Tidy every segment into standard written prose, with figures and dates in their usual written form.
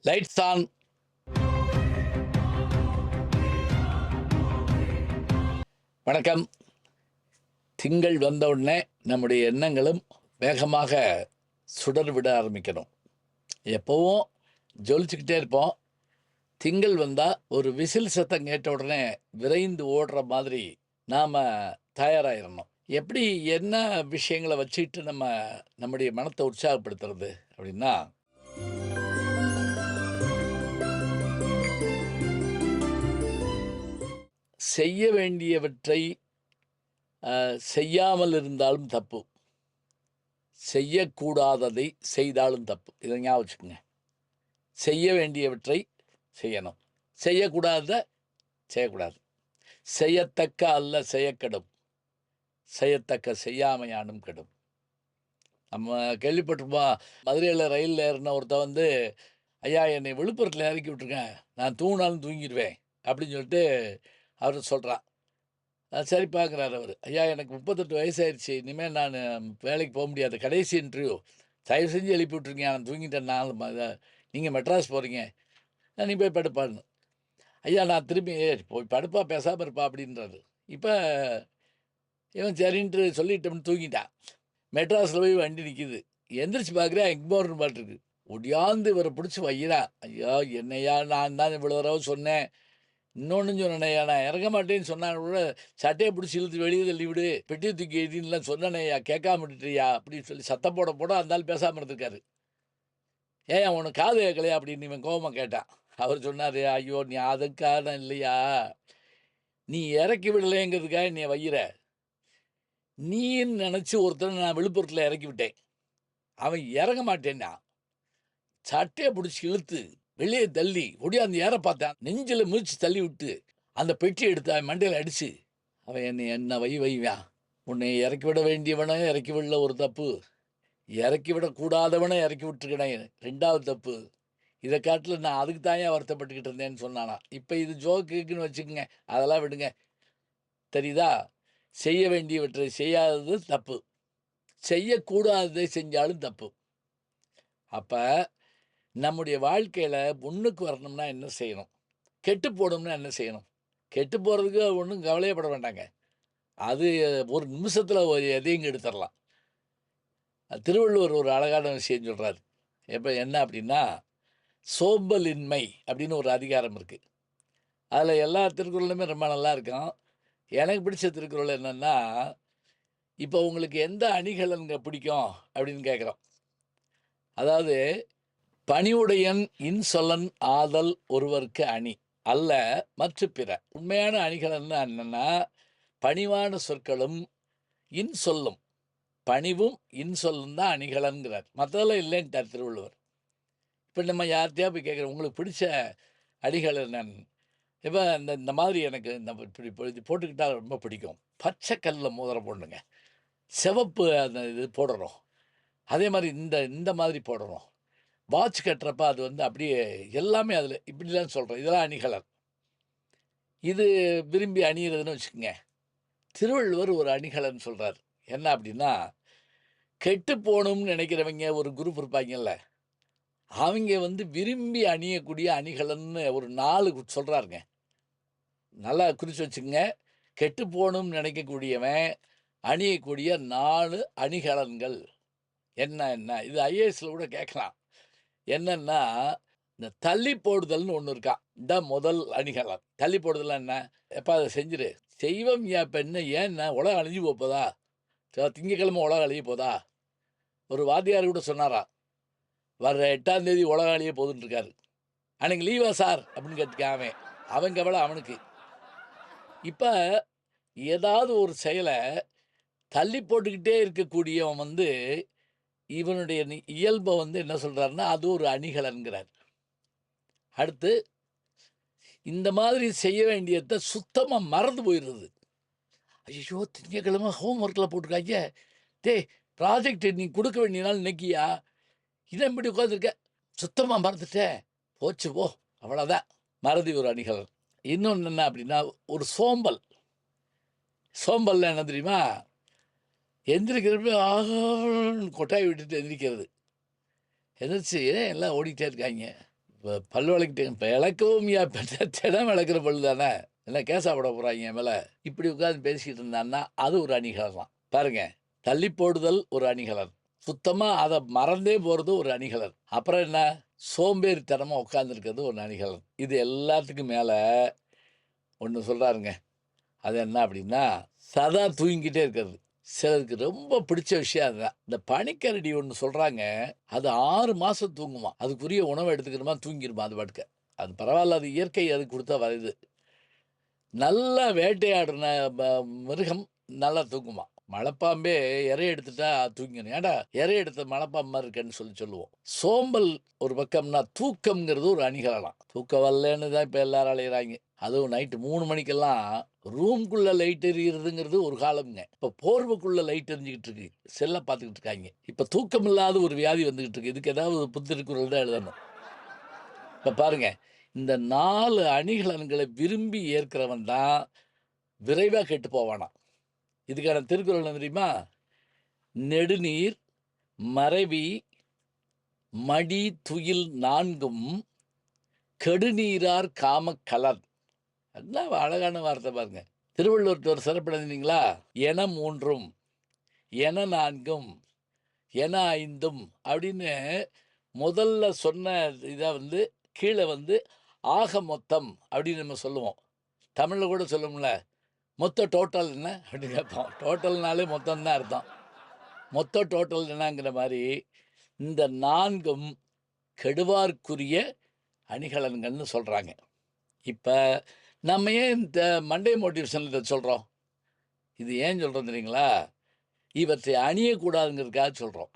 Lights on. வணக்கம். திங்கள் வந்த உடனே நம்முடைய எண்ணங்களும் வேகமாக சுடர் விட ஆரம்பிக்கணும். எப்போவும் ஜொலிச்சுக்கிட்டே இருப்போம். திங்கள் வந்தால் ஒரு விசில் சத்தம் கேட்ட உடனே விரைந்து ஓடுற மாதிரி நாம் தயாராகிடணும். எப்படி என்ன விஷயங்களை வச்சுக்கிட்டு நம்முடைய மனத்தை உற்சாகப்படுத்துறது அப்படின்னா, செய்ய வேண்டியவற்றை செய்யாமல் இருந்தாலும் தப்பு, செய்யக்கூடாததை செய்தாலும் தப்பு. இதை ஞாபகம் வச்சுக்கோங்க. செய்ய வேண்டியவற்றை செய்யணும், செய்யக்கூடாததை செய்யக்கூடாது. செய்யத்தக்க அல்ல செய்யக்கெடும், செய்யத்தக்க செய்யாமையானும் கெடும். நம்ம கேள்விப்பட்டிருப்போம். மதுரையில் ரயிலில் ஏறின ஒருத்தன் ஐயா என்னை விழுப்புரத்தில் இறக்கி விட்ருக்கேன், நான் தூங்கினாலும் தூங்கிடுவேன் அப்படின்னு சொல்லிட்டு அவர் சொல்கிறான். சரி பார்க்குறாரு அவர். ஐயா எனக்கு 38 வயசாயிருச்சு, இனிமேல் நான் வேலைக்கு போக முடியாது, கடைசி இன்டர்வியூ, தயவு செஞ்சு எழுப்பி விட்ருங்க, நான் தூங்கிட்டேன், நீங்கள் மெட்ராஸ் போகிறீங்க, நீ போய் படுப்பான்னு. ஐயா நான் திரும்பி போய் படுப்பா, பேசாமல் இருப்பா அப்படின்றாரு. இப்போ இவன் சரின்ட்டு சொல்லிட்டோம்னு தூங்கிட்டான். மெட்ராஸில் போய் வண்டி நிற்கிது. எந்திரிச்சு பார்க்குறேன் எக்மோர்னு பாட்டுருக்கு. ஒடியாந்து இவரை பிடிச்சி வையிறான். ஐயா என்னையா நான் தான் இவ்வளோ தடவை சொன்னேன், இன்னொன்று சொன்னேனையா, நான் இறங்க மாட்டேன்னு சொன்னாங்க கூட சட்டையை பிடிச்சி இழுத்து வெளியே தள்ளி விடு, பெட்டியை தூக்கி எழுதின்லாம் சொன்னேனையா, கேட்காம விட்டுட்டியா அப்படின்னு சொல்லி சத்தம் போட அந்தாலும் பேசாமல் இருந்திருக்காரு. ஏன் உனக்கு காது கேட்கலையா அப்படின்னு இவன் கோபமாக கேட்டான். அவர் சொன்னார், ஐயோ நீ அதுக்காக இல்லையா, நீ இறக்கி விடலைங்கிறதுக்காக நீ வையிற, நீன்னு நினச்சி ஒருத்தனை நான் விழுப்புரத்தில் இறக்கி விட்டேன், அவன் இறங்க மாட்டேன்னா சட்டையை பிடிச்சி இழுத்து வெளியே தள்ளி ஒடியாந்து ஏற பார்த்தான், நெஞ்சில் மிதிச்சு தள்ளி விட்டு அந்த பெட்டியை எடுத்து அவன் மண்டையில் அடித்து அவன் என்ன வைவான். உன்னை இறக்கி விட வேண்டியவனை இறக்கி விடல ஒரு தப்பு, இறக்கி விடக்கூடாதவனை இறக்கி விட்டுருக்கேன் ரெண்டாவது தப்பு, இதை காட்டில் நான் அதுக்கு தானே வருத்தப்பட்டுக்கிட்டு இருந்தேன்னு சொன்னானா. இப்போ இது ஜோக்குன்னு வச்சுக்கோங்க, அதெல்லாம் விடுங்க. தெரியுதா? செய்ய வேண்டியவற்றை செய்யாதது தப்பு, செய்யக்கூடாததை செஞ்சாலும் தப்பு. அப்போ நம்முடைய வாழ்க்கையில் முன்னுக்கு வரணும்னா என்ன செய்யணும், கெட்டு போகணும்னா என்ன செய்யணும்? கெட்டு போகிறதுக்கு ஒன்றும் கவலையப்பட வேண்டாங்க, அது ஒரு நிமிஷத்தில் எதையும் எடுத்துடலாம். திருவள்ளுவர் ஒரு அழகான விஷயம் சொல்கிறார். என்ன அப்படின்னா, சோம்பலின்மை அப்படின்னு ஒரு அதிகாரம் இருக்குது. அதில் எல்லா திருக்குறளுமே ரொம்ப நல்லா இருக்கும். எனக்கு பிடிச்ச திருக்குறள் என்னென்னா, இப்போ உங்களுக்கு எந்த அணிகலன்க பிடிக்கும் அப்படின்னு கேட்குறோம். அதாவது பணிவுடையன் இன்சொல்லன் ஆதல் ஒருவருக்கு அணி அல்ல மற்ற பிற. உண்மையான அணிகலன் என்னென்னா பணிவான சொற்களும் இன்சொல்லும், பணிவும் இன்சொல்லும் தான் அணிகலன்கிறார். மற்றதெல்லாம் இல்லைன்ட்டார் திருவள்ளுவர். இப்போ நம்ம யார்கிட்டையா போய் கேட்குறோம், உங்களுக்கு பிடிச்ச அணிகலன் என்னன்னு. இப்போ இந்த மாதிரி எனக்கு இப்படி போட்டுக்கிட்டால் ரொம்ப பிடிக்கும், பச்சை கல்லில் மோதிரம் போடணுங்க, சிவப்பு அந்த இது போடணும், அதே மாதிரி இந்த மாதிரி போடணும், வாட்ச் கட்டுறப்ப அது அப்படியே எல்லாமே அதில் இப்படிலாம் சொல்கிறோம், இதெல்லாம் அணிகலன். இது விரும்பி அணிகிறதுன்னு வச்சுக்கோங்க. திருவள்ளுவர் ஒரு அணிகலன் சொல்கிறார். என்ன அப்படின்னா, கெட்டு போகணும்னு நினைக்கிறவங்க ஒரு குரூப் இருப்பாங்கல்ல, அவங்க விரும்பி அணியக்கூடிய அணிகலன்னு ஒரு 4 சொல்கிறாருங்க. நல்லா குறித்து வச்சுக்கோங்க. கெட்டு போகணும்னு நினைக்கக்கூடியவன் அணியக்கூடிய 4 அணிகலன்கள் என்ன இது ஐஏஎஸில் கூட கேட்கலாம். என்னன்னா, இந்த தள்ளி போடுதல்னு ஒன்று இருக்கான். இந்த முதல் அணிகலன். தள்ளி போடுதல் என்ன? எப்போ அதை செஞ்சிரு, செய்வம் ஏன் இப்போ என்ன, ஏன்னா உலகம் அழிஞ்சு போதா, திங்கக்கிழமை உலகம் அழிய போதா. ஒரு வாத்தியார் கூட சொன்னாரா, வர்ற 8ஆம் தேதி உலகம் அழிய போதுன்னு இருக்காரு. அன்னைக்கு லீவா சார் அப்படின்னு கேட்டுக்காம அவன் கவலை அவனுக்கு. இப்போ ஏதாவது ஒரு செயலை தள்ளி போட்டுக்கிட்டே இருக்கக்கூடியவன் இவனுடைய இயல்பை என்ன சொல்கிறாருன்னா, அது ஒரு அணிகலன்கிறார். அடுத்து இந்த மாதிரி செய்ய வேண்டியதை சுத்தமாக மறந்து போயிடுறது. ஐயோ திங்கக்கிழமை ஹோம் ஒர்க்கில் போட்டிருக்காங்க, ப்ராஜெக்ட் நீ கொடுக்க வேண்டிய நாள் இன்னைக்கியா, இதை இப்படி உட்காந்துருக்க, சுத்தமாக மறந்துட்டேன், போச்சு போ, அவ்வளோதான். மறதி ஒரு அணிகலன். இன்னொன்று என்ன அப்படின்னா, ஒரு சோம்பல்ல என்ன தெரியுமா, எந்திரிக்கிறப்ப கொட்டாய் விட்டுட்டு எந்திரிக்கிறது. எந்திரிச்சு எல்லாம் ஓடிக்கிட்டே இருக்காங்க, பல் விளக்கிட்டு இப்போ இழக்கவும் தினம் விளக்குற பல்லு தானே, என்ன கேஸா போட போகிறாங்க என் மேலே, இப்படி உட்காந்து பேசிக்கிட்டு இருந்தான்னா அது ஒரு அணிகலன் தான். பாருங்க, தள்ளி போடுதல் ஒரு அணிகலன், சுத்தமாக அதை மறந்தே போகிறது ஒரு அணிகலன், அப்புறம் என்ன சோம்பேறித்தனமாக உட்காந்துருக்கிறது ஒரு அணிகலன். இது எல்லாத்துக்கும் மேலே ஒன்று சொல்கிறாருங்க. அது என்ன அப்படின்னா, சதா தூங்கிக்கிட்டே இருக்கிறது. சிலருக்கு ரொம்ப பிடிச்ச விஷயம் அதுதான். இந்த பனிக்கரடி ஒன்று சொல்கிறாங்க, அது 6 மாதம் தூங்குமா, அதுக்குரிய உணவை எடுத்துக்கிறமா தூங்கிடுமா அது பாட்டுக்க. அது பரவாயில்ல, அது இயற்கை அது கொடுத்தா வருது. நல்லா வேட்டையாடுன மிருகம் நல்லா தூங்குமா. மலைப்பாம்பே இறை எடுத்துட்டா தூங்கிடும். ஏன்டா இறை எடுத்த மலைப்பாம்பு மாதிரி இருக்கேன்னு சொல்லுவோம். சோம்பல் ஒரு பக்கம்னா, தூக்கம்ங்கிறது ஒரு அணிகலலாம். தூக்கம் வரலன்னு தான் இப்போ எல்லாரும் அலையிறாங்க. அதுவும் நைட்டு 3 மணிக்கெல்லாம் ரூம்குள்ளே லைட் எரியுறதுங்கிறது ஒரு காலம்ங்க. இப்போ போர்வைக்குள்ளே லைட் எரிஞ்சுக்கிட்டு இருக்கு, செல்லை பார்த்துக்கிட்டு இருக்காங்க. இப்போ தூக்கம் இல்லாத ஒரு வியாதி வந்துக்கிட்டு இருக்கு. இதுக்கு ஏதாவது ஒரு புத்திருக்குறள் தான் எழுதணும். இப்போ பாருங்க, இந்த 4 அணிகலன்களை விரும்பி ஏற்கிறவன் தான் விரைவாக கெட்டு போவானாம். இதுக்கான திருக்குறள் என்ன தெரியுமா? நெடுநீர் மறைவி மடி துயில் 4ம் கெடுநீரார் காமக்கலன். எல்லாம் அழகான வார்த்தை பாருங்க. திருவள்ளுவர் ஒரு சிறப்பில்லைங்களா? என 3ம் என 4ம் என 5ம் அப்படின்னு முதல்ல சொன்ன இதை வந்து கீழே வந்து ஆக மொத்தம் அப்படின்னு நம்ம சொல்லுவோம். தமிழில் கூட சொல்லுவோம்ல, மொத்த டோட்டல் என்ன அப்படின்னு கேட்போம். டோட்டல்னாலே மொத்தம் தான் அர்த்தம். மொத்த டோட்டல் என்னங்கிற மாதிரி இந்த 4ம் கெடுவார்க்குரிய அணிகலன்கள்னு சொல்கிறாங்க. இப்போ நம்ம ஏன் இந்த மண்டே மோட்டிவேஷன் இதை சொல்கிறோம்? இது ஏன் சொல்கிறோம் தெரியுங்களா? இவற்றை அணியக்கூடாதுங்கிறதுக்காக சொல்கிறோம்.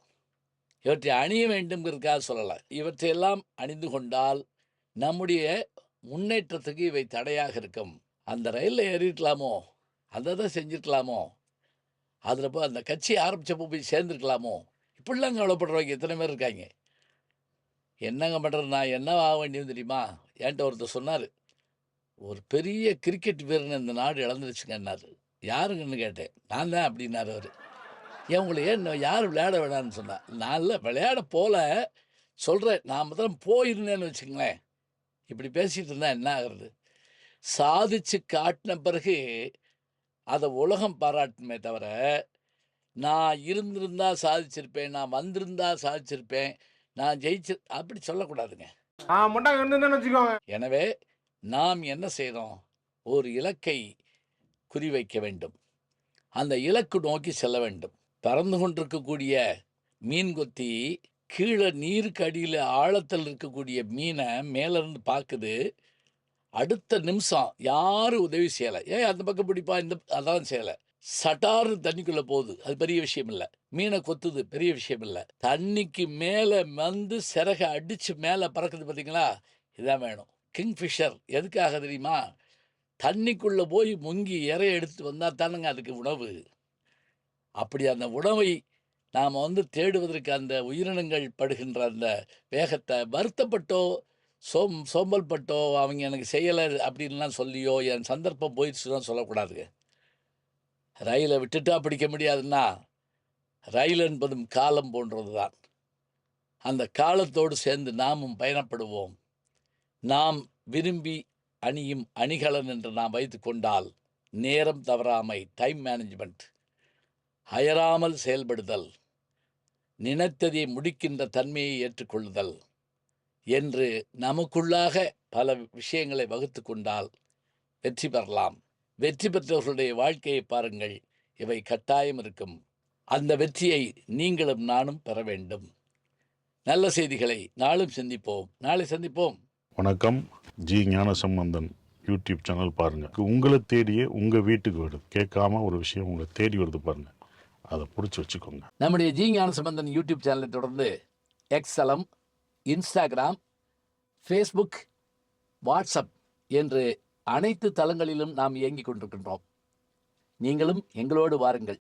இவற்றை அணிய வேண்டும்ங்கிறதுக்காக சொல்லலை. இவற்றையெல்லாம் அணிந்து கொண்டால் நம்முடைய முன்னேற்றத்துக்கு இவை தடையாக இருக்கும். அந்த ரயிலில் ஏறிஇருக்கலாமோ, அதை தான் செஞ்சுருக்கலாமோ, அதில் போய் அந்த கட்சி ஆரம்பித்தப்போ போய் சேர்ந்துருக்கலாமோ, இப்படிலாம் கவலைப்படுறவங்க எத்தனை பேர் இருக்காங்க. என்னங்க பண்ணுறது, நான் என்ன ஆக வேண்டியது தெரியுமா? என்கிட்ட ஒருத்தர் சொன்னார், ஒரு பெரிய கிரிக்கெட் வீரன் இந்த நாடு இழந்துருச்சுங்கன்னாரு. யாருங்கன்னு கேட்டேன். நான் தான் அப்படின்னாரு அவர். ஏன் உங்களை ஏன் யார் விளையாட வேணான்னு சொன்னேன். நான் விளையாட போல சொல்கிறேன். நான் முதல்ல போயிருந்தேன்னு வச்சுங்களேன், இப்படி பேசிகிட்டு இருந்தால் என்ன ஆகிறது? சாதிச்சு காட்டின பிறகு அதை உலகம் பாராட்டுமே தவிர, நான் இருந்திருந்தா சாதிச்சிருப்பேன், நான் வந்திருந்தா சாதிச்சிருப்பேன், நான் ஜெயிச்சு அப்படி சொல்லக்கூடாதுங்க. எனவே நாம் என்ன செய்கிறோம்? ஒரு இலக்கை குறிவைக்க வேண்டும், அந்த இலக்கு நோக்கி செல்ல வேண்டும். பறந்து கொண்டிருக்கக்கூடிய மீன் கொத்தி கீழே நீருக்கு அடியில் ஆழத்தில் இருக்கக்கூடிய மீனை மேலேருந்து பார்க்குது. அடுத்த நிமிஷம் யாரும் உதவி செய்யலை. ஏன் அந்த பக்கம் பிடிப்பா, இந்த அதான் செய்யலை. சட்டார்னு தண்ணிக்குள்ளே போகுது, அது பெரிய விஷயம் இல்லை. மீனை கொத்துது, பெரிய விஷயம் இல்லை. தண்ணிக்கு மேலே வந்து சிறகை அடித்து மேலே பறக்குது பார்த்தீங்களா? இதான் வேணும். கிங்ஃபிஷர் எதுக்காக தெரியுமா? தண்ணிக்குள்ளே போய் முங்கி இறைய எடுத்துட்டு வந்தால் தானுங்க அதுக்கு உணவு. அப்படி அந்த உணவை நாம் வந்து தேடுவதற்கு அந்த உயிரினங்கள் படுகின்ற அந்த வேகத்தை வருத்தப்பட்டோ சோம்பல் பட்டோ அவங்க எனக்கு செய்யலை அப்படின்லாம் சொல்லியோ என் சந்தர்ப்பம் போயிடுச்சுதான் சொல்லக்கூடாதுங்க. ரயிலை விட்டுட்டா பிடிக்க முடியாதுன்னா, ரயில் என்பதும் காலம் போன்றது தான். அந்த காலத்தோடு சேர்ந்து நாமும் பயணப்படுவோம். நாம் விரும்பி அணியும் அணிகலன் என்று நாம் வைத்து கொண்டால் நேரம் தவறாமை, டைம் மேனேஜ்மெண்ட், அயராமல் செயல்படுதல், நினைத்ததை முடிக்கின்ற தன்மையை ஏற்றுக்கொள்ளுதல் என்று நமக்குள்ளாக பல விஷயங்களை வகுத்து கொண்டால் வெற்றி பெறலாம். வெற்றி பெற்றவர்களுடைய வாழ்க்கையை பாருங்கள், இவை கட்டாயம் இருக்கும். அந்த வெற்றியை நீங்களும் நானும் பெற வேண்டும். நல்ல செய்திகளை நாளும் சிந்திப்போம், நாளை சந்திப்போம். வணக்கம். ஜி ஞானசம்பந்தன் யூடியூப் சேனல் பாருங்கள். உங்களை தேடியே உங்கள் வீட்டுக்கு வருது. கேட்காம ஒரு விஷயம் உங்களை தேடி வருது பாருங்கள், அதை பிடிச்சி வச்சுக்கோங்க. நம்முடைய ஜி ஞானசம்பந்தன் யூடியூப் சேனலை தொடர்ந்து எக்ஸலம், இன்ஸ்டாகிராம், ஃபேஸ்புக், வாட்ஸ்அப் என்று அனைத்து தளங்களிலும் நாம் இயங்கிக் கொண்டிருக்கின்றோம். நீங்களும் எங்களோடு வாருங்கள்.